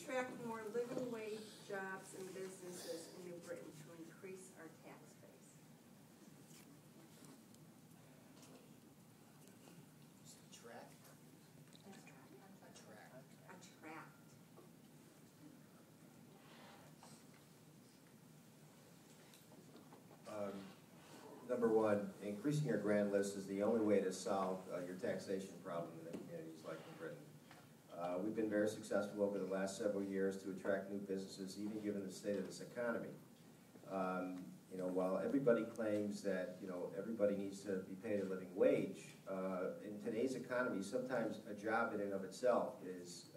attract more living wage jobs and businesses in New Britain to increase our tax base? Attract. Attract. Number one, increasing your grand list is the only way to solve your taxation problem in the communities like in Britain. We've been very successful over the last several years to attract new businesses, even given the state of this economy. While everybody claims that everybody needs to be paid a living wage, in today's economy, sometimes a job in and of itself is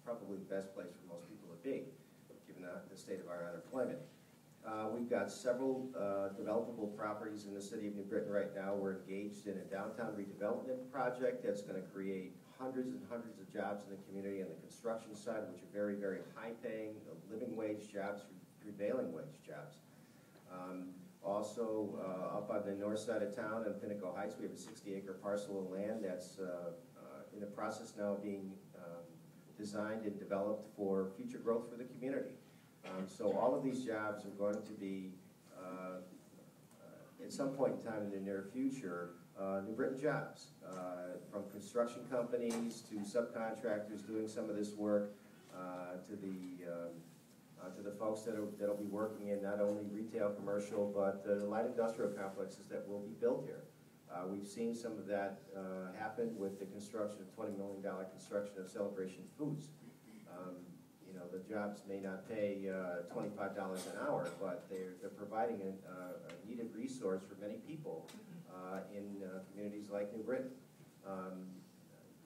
probably the best place for most people to be, given the state of our unemployment. We've got several developable properties in the city of New Britain right now. We're engaged in a downtown redevelopment project that's going to create hundreds and hundreds of jobs in the community on the construction side, which are very, very high-paying, living wage jobs, prevailing wage jobs. Also, up on the north side of town in Pinnacle Heights, we have a 60-acre parcel of land that's in the process now of being designed and developed for future growth for the community. So all of these jobs are going to be, at some point in time in the near future, New Britain jobs, from construction companies to subcontractors doing some of this work, to the folks that'll be working in not only retail, commercial, but the light industrial complexes that will be built here. We've seen some of that happen with the construction of $20 million construction of Celebration Foods. The jobs may not pay $25 an hour, but they're providing a needed resource for many people in communities like New Britain.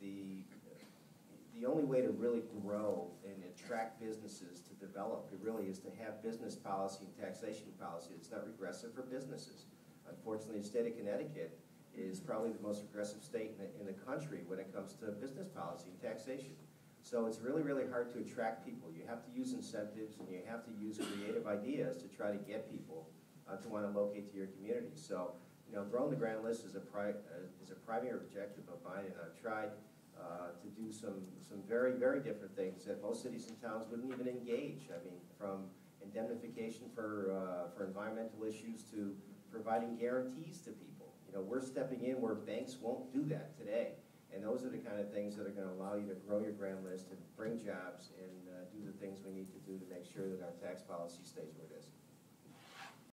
The only way to really grow and attract businesses to develop, it really is to have business policy and taxation policy that's not regressive for businesses. Unfortunately, the state of Connecticut is probably the most regressive state in the country when it comes to business policy and taxation. So it's really, really hard to attract people. You have to use incentives and you have to use creative ideas to try to get people to want to locate to your community. So, growing the grand list is a primary objective of mine, and I've tried to do some very, very different things that most cities and towns wouldn't even engage. I mean, from indemnification for environmental issues to providing guarantees to people. We're stepping in where banks won't do that today. And those are the kind of things that are going to allow you to grow your grand list and bring jobs and do the things we need to do to make sure that our tax policy stays where it is.